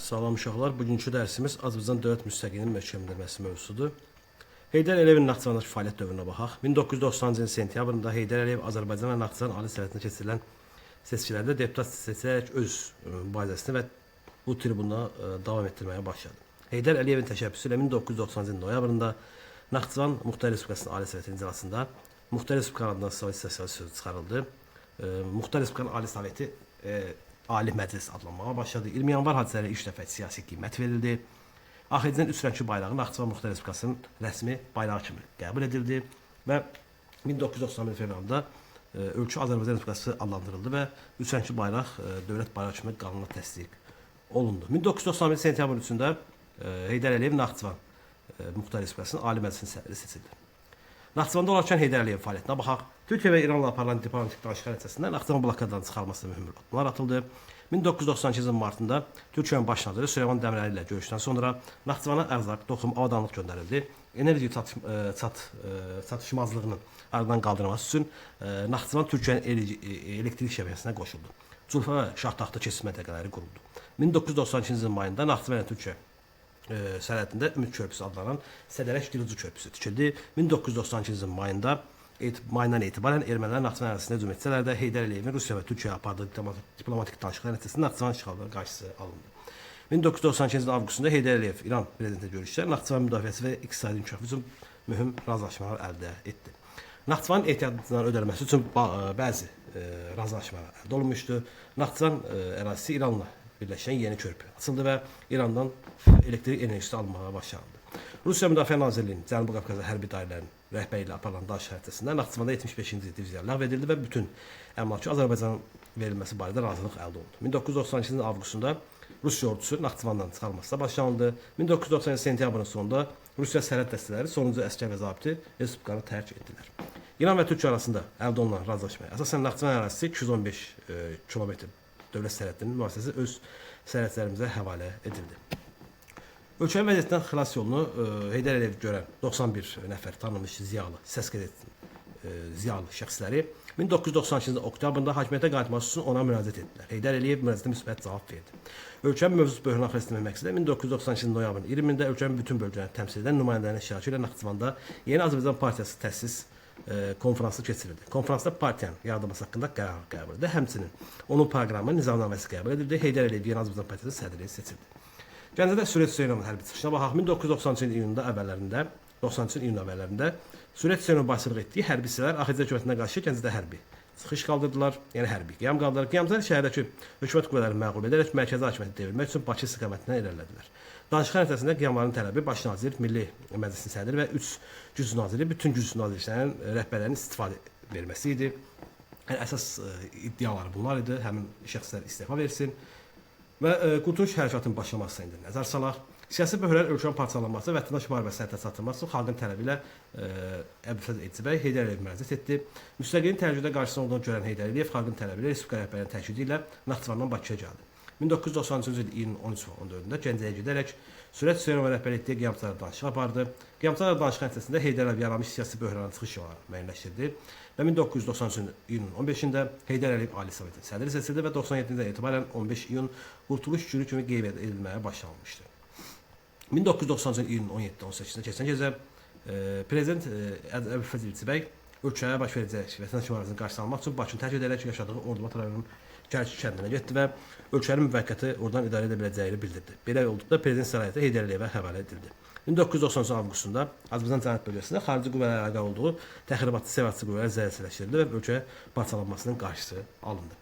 Salam uşaqlar, bugünkü dərsimiz Azərbaycan dövlət müstəqilliyinin möhkəmlənməsi mövzusudur. Heydər Əliyevin Naxçıvandakı fəaliyyət dövrünə baxaq. 1990-cı ilin sentyabrında Heydər Əliyev Azərbaycan və Naxçıvan Ali Sovetində keçirilən seçkilərdə deputat seçilərək öz mübarizəsini və bu tribuna davam etdirməyə başladı. Heydər Əliyevin təşəbbüsü ilə 1990-cı ilin noyabrında Naxçıvan Muxtar Respublikasının Ali Sovetinin iclasında Muxtar Respublikanın adına Sovet sözü çıxarıldı. Muxtar Respublikanın Ali Soveti Ali Məclis adlanmağa başladı. 20 yanvar hadisələrə ilk dəfə siyasi qiymət verildi. AXC-nin üç rəngli bayrağı Naxçıvan Muxtar Respublikasının rəsmi bayrağı kimi qəbul edildi və 1991 fevralında ölkə Azərbaycan Respublikası adlandırıldı və üç rəngli bayraq dövlət bayrağı kimi qanuna təsdiq olundu. 1991 sentyabrın 3-də Heydər Əliyev Naxçıvan Muxtar Respublikasının Ali Məclisinin sədri seçildi. Naxçıvanda olarkən Heydər Əliyevin fəaliyyətinə baxaq. Türkiyə və İranla aparılan diplomatik danışıqlar nəticəsində Naxçıvan blokadadan çıxarılmasına mühüm addımlar atıldı. 1992 ilin martında Türkiyənin baş naziri Süleyman Demirəli ilə görüşdən sonra Naxçıvana ərzaq, toxum, avadanlıq göndərildi. Enerji çatışmazlığının aradan qaldırılması üçün Naxçıvan Türkiyənin elektrik şəbəkəsinə qoşuldu. Culfa və Şahtaxta keçid məntəqələri quruldu. 1992 ilin mayında Naxçıvan və Türkiyə sərhədində Ümid Körpüsü adlanan Sədərək Dilucu Körpüsü tikildi. 1992 ilin mayından etibarən ermənilər Naxçıvan ərazisində hücum etsələr də Heydər Əliyevin Rusiya və Türkiyə apardığı diplomatik danışıqlar nəticəsində Naxçıvan işğalının qarşısı alındı. 1992 ilin avqustunda Heydər Əliyev İran prezidenti görüşdə Naxçıvan müdafiəsi və iqtisadi inkişafı üçün mühüm razılaşmalar əldə etdi. Naxçıvanın ehtiyatlarının ödənilməsi üçün bəzi razılaşmalar əldə olunmuşdu. Naxçıvan ərazisi İranla birləşən yeni körpü açıldı və İrandan elektrik enerjisi alınmağa başlandı. Rusiya Müdafiə Nazirliyinin Cənubi Qafqaza hərbi dairələrinin rəhbəri ilə aparılan danışıq nəticəsində Naxçıvanda 75-ci diviziya ləğv edildi və bütün əmlakı Azərbaycanın verilməsi barədə razılıq əldə olundu. 1992 ilin avqustunda Rusiya ordusu Naxçıvandan çıxarılmasına başlanıldı. 1990 sentyabrın sonunda Rusiya sərhəd dəstələri sonuncu əsgər və zabiti Respublikanı tərk etdilər. İran və Türkiyə arasında əldə olunan razılaşmaya əsasən Naxçıvan ərazisi 215 kilometr dövlət sərhədinin mühafizəsi öz sərhədlərimizə həvalə edildi. Ölkənin vəziyyətindən xilas yolunu Heydər Əliyev görən 91 nəfər tanınmış ziyalı, ziyalı şəxsləri 1992-ci oktyabrında hakimiyyətə qayıtması üçün ona müraciət etdilər. Heydər Əliyev müraciətə müsbət cavab verdi. Ölkənin mövcud böhran xəstələnmə məqsədi 1992-ci noyabrın 20-də ölkənin bütün bölgələrini təmsil edən nümayəndələrin iştirakı ilə Naxçıvanda Yeni Azərbaycan Partiyası təsis konfransı keçirildi. Konfransda partiyanın yaradılması haqqında qərar qəbul edildi. Həmçinin onun proqramı, nizamnaməsi qəbul edildi. Heydər Əliyev Yeni Azərbaycan Partiyası sədri seçildi. Gəncədə Sürət Hüseynovun hərbi çıxışına baxaq. 1993-cü ilin iyun əvvəllərində Sürət Hüseynov başçılıq etdiyi hərbi hissələr AXC hökumətinə qarşı Gəncədə hərbi çıxış qaldırdılar. Yəni hərbi qiyam qaldırdılar. Qiyamçılar şəhərdəki hökumət qüvvələrini məğlub edərək mərkəzi hakimiyyəti devirmək üçün Bakı istiqamətindən irəlilədilər. Danışıqlar nəticəsində qiyamların tələbi Baş nazir, Milli Məclisin sədri və 3 güc naziri bütün güc nazirliklərinin rəhbərlərinin istifadə verməsi idi. Yəni əsas iddiaları bunlar idi. Həmin şəxslər istefa versin və qurtuluş hərəkatının başlamasına indi nəzər salaq. Siyasi böhran ölkənin parçalanması, vətəndaş müharibəsi sərhəddə çatdırılması xalqın tələbi ilə Əbülfəz Elçibəy Heydər Əliyev müraciət etdi. Müstəqilliyin tərcüdə qarşısında olduğunu görən Heydər Əliyev xalqın tələbi ilə Respublika rəhbərinin təşkili ilə Naxçıvandan Bakıya gəldi. 1993-cü ilin 13 və 14-də Gəncəyə gedərək Sürət Hüseynova rəhbərlik etdiyi qiyamçılarla danışıq apardı. Qiyamçılarla danışıq nəticəsində Heydər Əliyev yaranmış siyasi böhranın çıxış yollarını müəyyənləşdirdi və 1993-cü ilin 15-də Heydər Əliyev Ali Sovetin sədri seçildi və 97-dən etibarən 15 iyun Qurtuluş günü kimi qeyd edilməyə başlanmışdı. 1990-cı ilin 17-18-də keçən gecə Prezident Əbülfəz Elçibəy ölkəyə baş verəcək vətəndaş müharibəsinin qarşısını almaq üçün Bakını tərk edərək yaşadığı Ordubad rayonunun Kərki kəndinə getdi və ölkənin müvəqqəti oradan idarə edə biləcəyini bildirdi. Belə olduqda Prezident səlahiyyəti Heydər Əliyevə həvalə edildi. 1993 avqustunda Azərbaycan Cənub bölgəsində xarici qüvvələrlə əlaqə olduğu təxribatçı sevatçı qüvvələr zəifləşdirildi və ölkə parçalanmasının qarşısı alındı.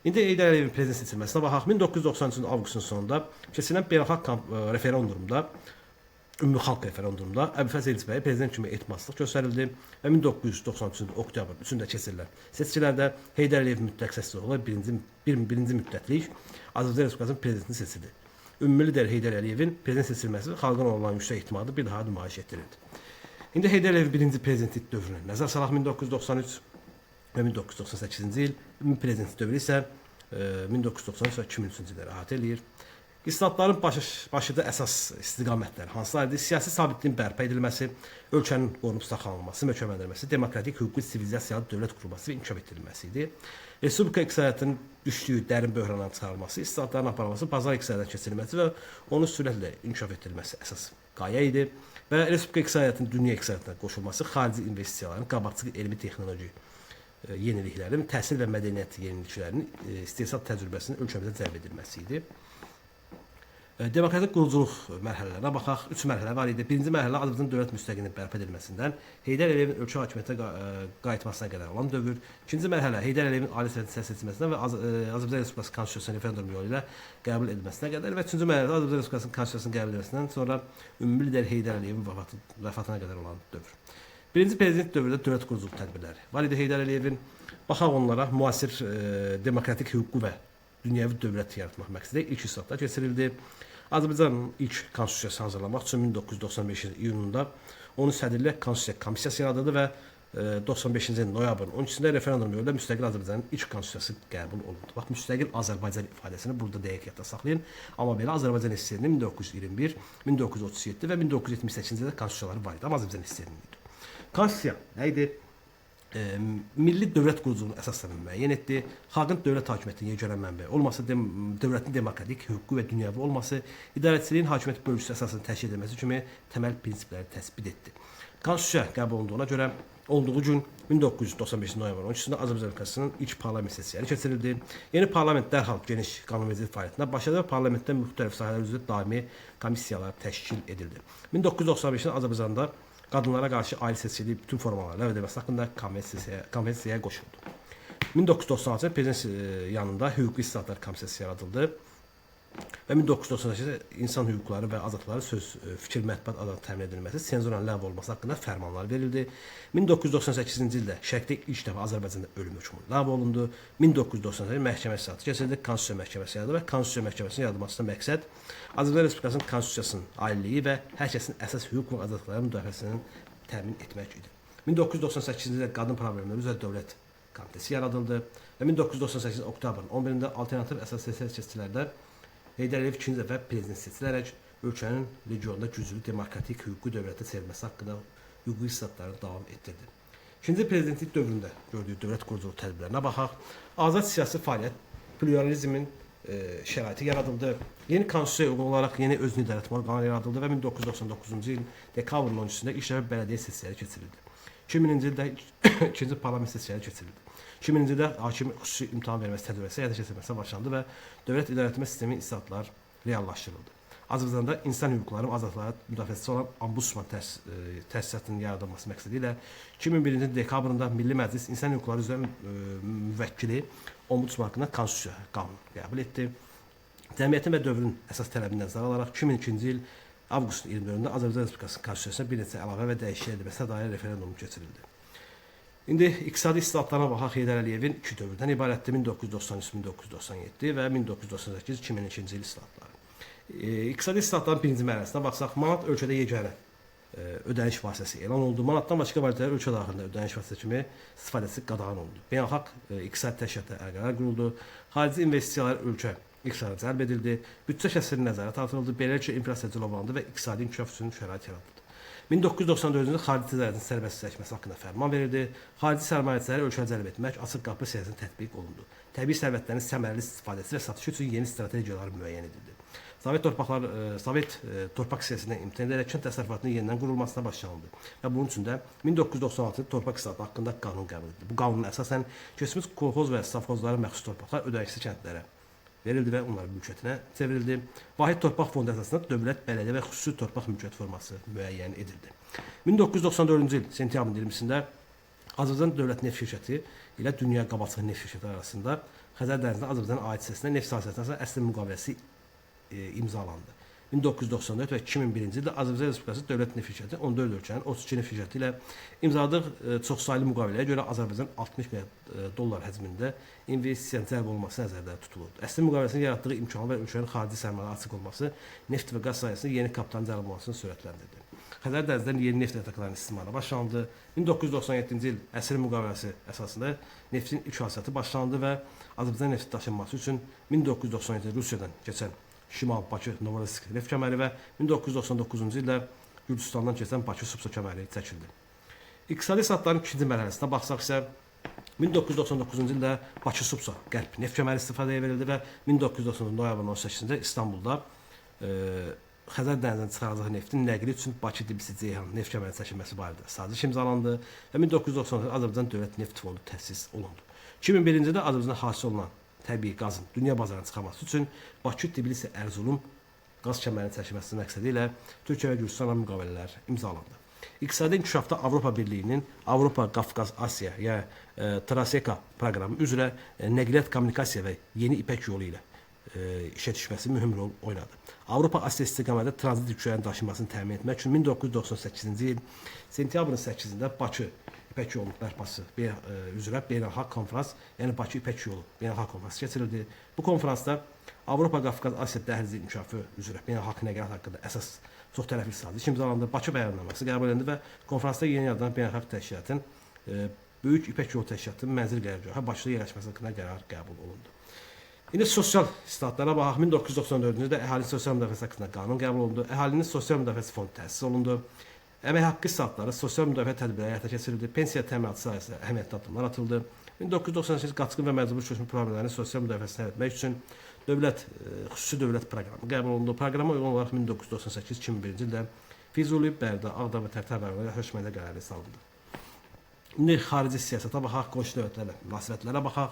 İndi Heydər Əliyevin prezident seçilməsinə baxaq. 1993 avqustun sonunda keçirilən beynəlxalq referendumda Ümumxalq referendumunda Əbülfəz Elçibəyə prezident kimi etimadsızlıq göstərildi və 1993 oktyabr 3-də keçirilən seçkilərdə Heydər Əliyev mütləq səslə birinci müddətlik Azərbaycan Respublikasının prezidenti seçildi. Ümumi lider Heydər Əliyevin prezident seçilməsi xalqın olan yüksək etimadı bir daha nümayiş etdirildi. İndi Heydər Əliyev birinci prezidentlik dövrünü nəzər salaq 1993 və 1998-ci il, ümumi prezidentlik dövrü isə 1993 və 2003-cü illəri əhatə eləyir. İslahatların başlıca əsas istiqamətləri hansılardır? Siyasi sabitliyin bərpa edilməsi, ölkənin qorunub saxlanılması, möhkəmləndirilməsi, demokratik, hüquqi, sivilizasiyalı dövlət qurulması və inkişaf etdirilməsi idi. Respublika iqtisadiyyatının düşdüyü dərin böhrandan çıxarılması, islahatların aparılması, bazar iqtisadiyyatına keçirilməsi və onun sürətlə inkişaf etdirilməsi əsas qayə idi. Və Respublika iqtisadiyyatının dünya iqtisadiyyatına qoşulması, xarici investisiyaların, qabaqcıl elmi texnoloji yeniliklərin, təhsil və mədəniyyət yeniliklərinin istehsal təcrübəsinin ölkəmizə cəlb edilməsi idi. Demokratik quruculuq mərhələlərinə baxaq. 3 mərhələ var idi. Birinci mərhələ Azərbaycan dövlət müstəqilliyinin bərpa edilməsindən Heydər Əliyevin ölkə hakimiyyətinə qayıtmasına qədər olan dövr. İkinci mərhələ Heydər Əliyevin ali səhiyyə seçilməsindən və Azərbaycan Respublikası konstitusiyasının referendum yolu ilə qəbul edilməsinə qədər və üçüncü mərhələ Azərbaycan Respublikasının konstitusiyasının qəbul edilməsindən sonra ümumi lider Heydər Əliyevin vəfatına qədər olan dövr. Birinci prezident dövründə dövlət quruculuq tədbirləri var idi Heydər Əliyevin. Baxaq onlara müasir demokratik hüquqi və dünyəvi dövlət yaratmaq məqsədilə ilk islahatlar keçirildi. Azərbaycanın ilk konstitusiyası hazırlamaq üçün 1995-ci iyununda onun sədrliyə konstitusiya komissiyası yaradıldı və 95-ci noyabrın 12-sində referendum yolu ilə müstəqil Azərbaycanın ilk konstitusiyası qəbul olundu. Bax, müstəqil Azərbaycan ifadəsini burada dəqiq yadda saxlayın. Amma belə Azərbaycan SSR-nin 1921, 1937 və 1978-ci ildə konstitusiyaları var idi. Amma Azərbaycan SSR-nin idi. Konstitusiya nə idi? Milli dövlət quruculuğunun əsaslarını müəyyən etdi. Xalqın dövlət hakimiyyətinin yeganə mənbəyi olması, dövlətin demokratik, hüquqi və dünyəvi olması, idarəçiliyin hakimiyyət bölgüsü əsasını təşkil edilməsi kimi təməl prinsipləri təsbit etdi. Konstitusiya qəbul olduğu gün 1995 noyabr 13-də Azərbaycan Respublikasının ilk parlament sessiyası keçirildi. Yeni parlament dərhal geniş qanunvericilik fəaliyyətinə başladı və parlamentdə müxtəlif sahələr üzrə daimi komissiyalar təşkil edildi. 1995-də Azərbaycanda qadınlara qarşı ali seçkiliyi bütün formalarla ləğv edilməsi haqqında konvensiyaya qoşuldu. 1996-da prezident yanında hüquqi islahatlar komissiyası yaradıldı və 1998-də insan hüquqları və azadlıqları söz, fikir, mətbuat azadlığı təmin edilməsi, senzuranın ləğv olunması haqqında fərmanlar verildi. 1998-ci ildə Şərqdə ilk dəfə Azərbaycanda ölüm hökmü ləğv olundu. 1998-də məhkəmə islahatı keçirildi, Konstitusiya məhkəməsi yaradıldı və Konstitusiya məhkəməsinin yaradılmasında məqsəd Azərbaycan Respublikasının konstitusiyasının aliliyi və hər kəsin əsas hüquq və azadlıqların müdafiəsini təmin etmək idi. 1998-ci ildə qadın problemləri üzrə dövlət komitəsi yaradıldı və 1998 oktyabrın 11-də alternativ əsas seçkilərdə Heydər Əliyev ikinci dəfə prezident seçilərək ölkənin regionda güclü demokratik hüquqi dövlətə çevrilməsi haqqında hüquqi islahatlarını davam etdirdi. İkinci prezidentlik dövründə gördüyü dövlət quruculuq tədbirlərinə baxaq. Azad siyasi fəaliyyət, pluralizmin şəraiti yaradıldı. Yeni konstitusiyaya uyğun olaraq yeni özünü idarə etmə orqanları yaradıldı və 1999-cu il dekabrın 13-də ilk dəfə bələdiyyə sessiyası keçirildi. 2000-ci ildə ikinci parlament sessiyası keçirildi. 2000-ci ildə hakim xüsusi imtahan verməsi tədbirəsi həyata keçirilməsinə başlandı və dövlət idarəetmə sistemi islahatlar reallaşdırıldı. Azərbaycanda insan hüquqları və azadlıqları müdafiəçisi olan Ombudsman təsisatının yaradılması məqsədi ilə 2001-ci il dekabrında Milli Məclis İnsan Hüquqları üzrə müvəkkili Ombudsman haqqında konstitusiya qanunu qəbul etdi. Cəmiyyətin və dövrün əsas tələbini nəzərə alaraq 2002-ci il avqustun 24-də Azərbaycan Respublikasının konstitusiyasına bir neçə əlavə və dəyişiklik edilməsinə dair referendum keçirildi. İndi iqtisadi islahatlarına baxaq. Heydər Əliyevin iki dövrdən ibarətdir: 1993-1997 və 1998-2002-ci il islahatları. İqtisadi islahatların birinci mərhələsinə baxsaq, manat ölkədə yeganə ödəniş vasitəsi elan oldu. Manatdan başqa valutalar ölkə daxilində ödəniş vasitəsi kimi istifadəsi qadağan oldu. Beynəlxalq iqtisadi təşkilatlar əlaqələr quruldu. Xarici investisiyalar ölkə iqtisadiyyata cəlb edildi. Büdcə kəsrinin nəzarət altına alındı. Beləliklə inflyasiya cilovlandı və iqtisadi inkişaf üçün şərait yaradıldı. 1994-cü ildə xarici ticarətin sərbəstləşməsi haqqında fərman verildi. Xarici sərmayəçiləri ölkəyə cəlb etmək açıq qapı siyasətinin tətbiq olundu. Təbii sərvətlərin səmərəli istifadəsi və satışı üçün yeni strategiyalar müəyyən edildi. Sovet torpaq siyasətindən imtina edərək kənd təsərrüfatının yenidən qurulmasına başlanıldı və bunun üçün də 1996 torpaq islahatı haqqında qanun qəbul edildi. Bu qanuna əsasən keçmiş kolxoz və safxozlara məxsus torpaqlar ödənişsiz kəndlərə verildi və onların mülkiyyətinə çevrildi. Vahid torpaq fondu əsasında dövlət, bələdiyyə və xüsusi torpaq mülkiyyət forması müəyyən edildi. 1994-cü il sentyabrın 20-sində Azərbaycan Dövlət Neft Şirkəti ilə Dünya Qabaqcıl Neft Şirkəti arasında Xəzər dənizində Azərbaycan aid hissəsinə neft sahəsində əsl müqaviləsi imzalandı. 1994 və 2001-ci ildə Azərbaycan Respublikası Dövlət Neft Şirkəti 14 ölkənin 32 neft şirkəti ilə imzaladığı çoxsaylı müqaviləyə görə Azərbaycan 60 milyard dollar həcmində investisiyanın cəlb olunması nəzərdə tutulurdu. Əsl müqaviləsinin yaratdığı imkan və ölkənin xarici sərmayəyə açıq olması neft və qaz sahəsində yeni kapitalın cəlb olunmasını sürətləndirdi. Xəzər dənizindən yeni neft yataklarının istismarına başlandı. 1997-ci il əsr müqaviləsi əsasında neftin ilk hasiyyatı başlandı və Azərbaycan nefti daşınması üçün 1997 Rusiyadan keçən Şimal Bakı Novorossiysk neft kəməri və 1999-cu ildə Gürcüstandan keçən Bakı-Subsa kəməri çəkildi. İqtisadi islahatların ikinci mərhələsinə baxsaq isə 1999-cu ildə Bakı-Subsa qərb neft kəməri istifadəyə verildi və 1990 noyabrın 18-də İstanbulda Xəzər dənizindən çıxarılacaq neftin nəqli üçün Bakı-Tbilisi-Ceyhan neft kəməri çəkilməsi barədə saziş imzalandı və 1990-da Azərbaycan Dövlət Neft Fondu təsis olundu. 2001-ci ildə Azərbaycanda hasil olunan təbii qazın dünya bazarına çıxarılması üçün Bakı-Tbilisi-Ərzurum qaz kəmərinin çəkilməsi məqsədi ilə Türkiyə və Gürcüstanla müqavilələr imzalandı. İqtisadi inkişafda Avropa Birliyinin Avropa, Qafqaz, Asiya ya Traseka proqramı üzrə nəqliyyat, kommunikasiya və yeni İpək yolu ilə işə düşməsi mühüm rol oynadı. Avropa Asiya istiqamətində tranzit yüklərin daşınmasını təmin etmək üçün 1998-ci il sentyabrın 8-də Bakı İpək yolu bərpası üzrə beynəlxalq konfrans, yəni Bakı İpək yolu beynəlxalq konfransı keçirildi. Bu konfransda Avropa, Qafqaz, Asiya dəhlizi inkişafı üzrə beynəlxalq nəqliyyat haqqında əsas çoxtərəfli saziş imzalandı. Bakı bəyannaməsi qəbul edildi və konfransda yeni yaradılan beynəlxalq təşkilatın Böyük İpək yolu təşkilatının mənzil qərargahı Bakıda yerləşməsi haqqında qərar qəbul olundu. İndi sosial islahatlara baxaq. 1994-cü ildə əhalinin sosial müdafiəsi haqqında qanun qəbul olundu. Əhalinin sosial müdafiəsi fondu təsis olundu. Əmək haqqı islahatları, sosial müdafiə tədbirləri həyata keçirildi. Pensiya təminatı sahəsində əhəmiyyətli addımlar atıldı. 1998 qaçqın və məcbur köçmə problemlərinin sosial müdafiəsini həll etmək üçün xüsusi dövlət proqramı qəbul olundu. Proqrama uyğun olaraq 1998-2001-ci ildə Füzuli, Bərdə, Ağdam və Tərtər rayonlarında hökmətə qərarı salındı. İndi xarici siyasətə baxaq, qonşu dövlətlərlə münasibətlərə baxaq.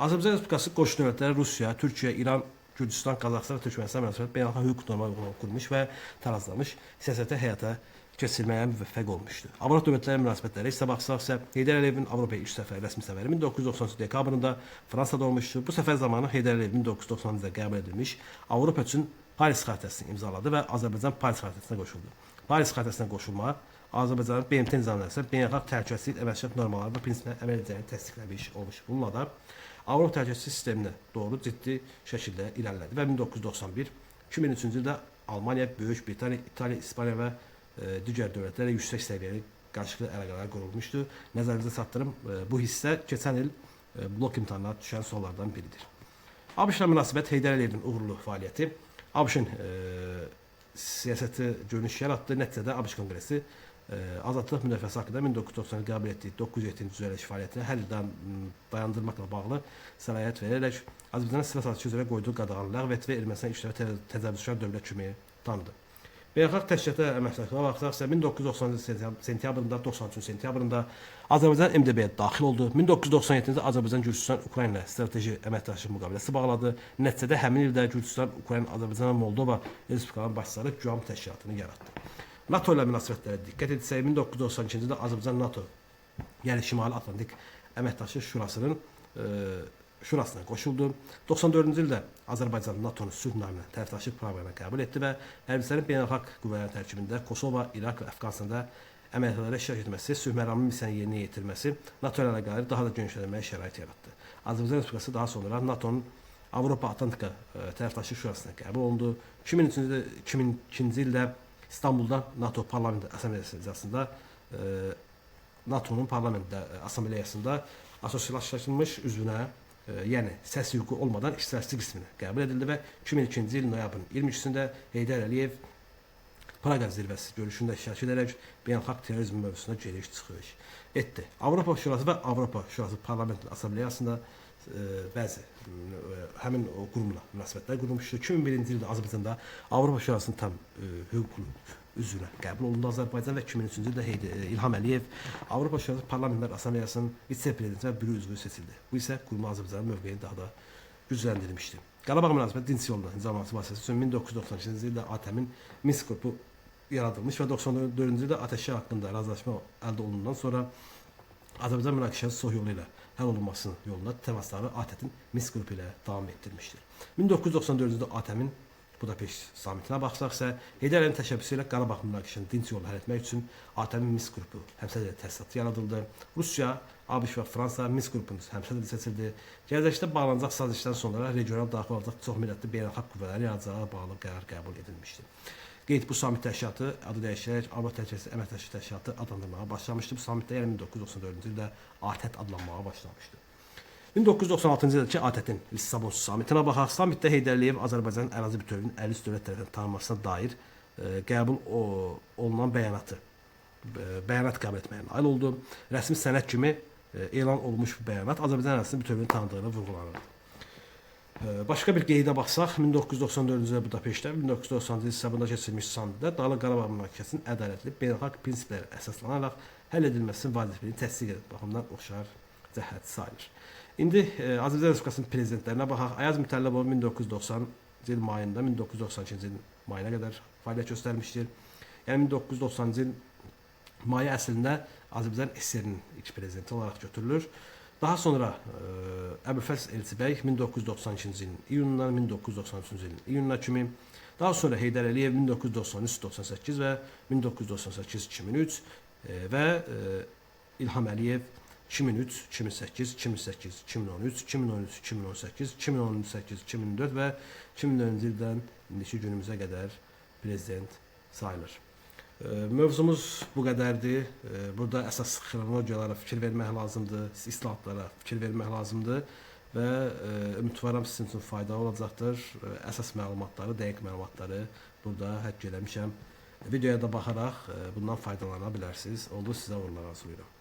Azərbaycan Respublikası qonşu dövlətləri Rusiya, Türkiyə, İran, Gürcüstan, Qazaxıstan və Türkmənistan münasibət beynəlxalq hüquq normaya uyğun qurmuş və tarazlamış siyasətə həyata keçirməyə müvəffəq olmuşdu. Avropa dövlətləri münasibətləri isə baxsaqsa, Heydər Əliyevin Avropaya ilk səfəri, rəsmi səfəri 1993 dekabrında Fransada olmuşdu. Bu səfər zamanı Heydər Əliyev 1990-da qəbul edilmiş Avropa üçün Paris xəritəsini imzaladı və Azərbaycan Paris xəritəsinə qoşuldu. Paris xəritəsinə qoşulma Azərbaycanın BMT nizamnaməsində beynəlxalq təhlükəsizlik, əməkdaşlıq normalları və prinsiplərinə əməl edəcəyini təsdiqləmiş olmuş. Bununla da Avropa təhlükəsizlik sisteminə doğru ciddi şəkildə irəlilədi və 1991-2003-cü ildə Almaniya, Böyük Britaniya, İtaliya, İspaniya və digər dövlətlərlə yüksək səviyyəli qarşılıqlı əlaqələr qurulmuşdu. Nəzərinizə çatdırım, bu hissə keçən il blok imtahanına düşən suallardan biridir. ABŞ-la münasibət Heydər Əliyevin uğurlu fəaliyyəti ABŞ-ın siyasəti görünüş yaratdı. Nəticədə ABŞ Konqresi azadlıq müdafiəsi haqqında 1990-da qəbul etdiyi 907-ci düzəliş fəaliyyətini hər ildən dayandırmaqla bağlı səlahiyyət verərək Azərbaycanın silah sazişi üzrə qoyduğu qadağanı ləğv etdi və Ermənistan işlərə təcavüzkar dövlət kimi tanıdı. Beynəlxalq təşkilatlara əməkdaşlığa baxsaqsa 1990 sentyabrında, 93 sentyabrında Azərbaycan MDB-yə daxil oldu. 1997-ci ildə Azərbaycan Gürcüstan Ukrayna strateji əməkdaşlıq müqaviləsi bağladı. Nəticədə həmin ildə Gürcüstan, Ukrayna, Azərbaycan və Moldova respublikalarının başçıları GUAM təşkilatını yaratdı. NATO ilə münasibətlərə diqqət etsək, 1992-ci ildə Azərbaycan NATO, yəni Şimali Atlantik Əməkdaşlıq Şurasına qoşuldu. 94-cü ildə Azərbaycan NATO-nun sülh naminə tərəfdaşlıq proqramına qəbul etdi və hərbçilərin beynəlxalq qüvvələrin tərkibində Kosova, İraq və Əfqanistanda əməliyyatlara iştirak etməsi, sülh məramının missiyanı yerinə yetirməsi NATO ilə əlaqələri daha da genişlənməyə şərait yaratdı. Azərbaycan Respublikası daha sonra NATO'nun Avropa Atlantika tərəfdaşlıq şurasına qəbul olundu. 2002-ci ildə İstanbulda NATO Parlament Assambleyasında NATO'nun Parlament Assambleyasında asosiyalaşdırılmış üzvünə yəni səs hüququ olmadan iştirakçı qisminə qəbul edildi və 2002-ci il noyabrın 22-sində Heydər Əliyev Praqa zirvəsi görüşündə iştirak edərək beynəlxalq terrorizm mövzusuna geniş çıxış etdi. Avropa Şurası və Avropa Şurası Parlament Assambleyasında bəzi həmin o qurumla münasibətlər qurulmuşdu. 2001-ci ildə Azərbaycanda Avropa Şurasının tam hüquqlu üzvünə qəbul olundu Azərbaycan və 2003-cü ildə İlham Əliyev Avropa Şurası Parlamentlər Assambleyasının vitse-prezidenti və bürü üzvü seçildi. Bu isə qurma Azərbaycanın mövqeyini daha da gücləndirilmişdi. Qarabağ münasibət dinç yolla nizamnaməsi vasitəsilə üçün 1992-ci ildə ATƏM-in Minsk qrupu yaradılmış və 94-cü ildə atəşkəs haqqında razılaşma əldə olunandan sonra Azərbaycan münaqişəsi sülh yolu ilə həll olunmasının yolunda təmasları ATƏT-in Minsk qrupu ilə davam etdirmişdir. 1994-cü ildə ATƏM-in Budapeşt samitinə baxsaqsa, Heydər Əliyevin təşəbbüsü ilə Qarabağ münaqişəsini dinç yolla həll etmək üçün ATƏM-in Minsk qrupu həmsədəli təşkilatı yaradıldı. Rusiya, ABŞ və Fransa Minsk qrupunun həmsədəli seçildi. Gələcəkdə bağlanacaq sazişdən sonra regional daxil olacaq çox millətli beynəlxalq qüvvələrin yaradacağı bağlı qərar qəbul edilmişdir. Qeyd bu samit təşkilatı adı dəyişərək Avropa Təhlükəsizlik Əməkdaşlıq Təşkilatı adlandırmağa başlamışdı. Bu samitdə yəni 1994-cü ildə ATƏT adlanmağa başlamışdı. 1996-cı ildəki ATƏT-in Lissabon sammitinə baxaq. Sammitdə Heydər Əliyev Azərbaycanın ərazi bütövlüyünün 50 dövlət tərəfindən tanınmasına dair qəbul olunan bəyanat qəbul etməyə nail oldu. Rəsmi sənəd kimi elan olunmuş bu bəyanat Azərbaycan ərazisinin bütövlüyünü tanıdığını vurğulanır. Başqa bir qeydə baxsaq, 1994-cü ildə Budapeştdə, 1990-cı il Lissabonda keçirilmiş sammitdə Dağlıq Qarabağ münaqişəsinin ədalətli beynəlxalq prinsiplərə əsaslanaraq həll edilməsinin vacibliyini təsdiq edən baxımdan oxşar cəhət sayılır. İndi Azərbaycan Respublikasının prezidentlərinə baxaq. Ayaz Mütəllibov 1990-cı il mayında 1992-ci il mayına qədər fəaliyyət göstərmişdir. Yəni 1990-cı il mayı əslində Azərbaycan SSR-nin ilk prezidenti olaraq götürülür. Daha sonra Əbülfəz Elçibəy 1992-ci ilin iyunundan 1993-cü ilin iyununa kimi, daha sonra Heydər Əliyev 1993-98 və 1998-2003 və İlham Əliyev 2003, 2008, 2008, 2013, 2013, 2018, 2018, 2004 və 2004-cü ildən indiki günümüzə qədər prezident sayılır. Mövzumuz bu qədərdir. Burada əsas xronologiyalara fikir vermək lazımdır, islahatlara fikir vermək lazımdır və ümidvaram sizin üçün faydalı olacaqdır. Əsas məlumatları, dəqiq məlumatları burada həkk eləmişəm. Videoya da baxaraq bundan faydalana bilərsiniz. Oldu, sizə uğurlar arzulayıram.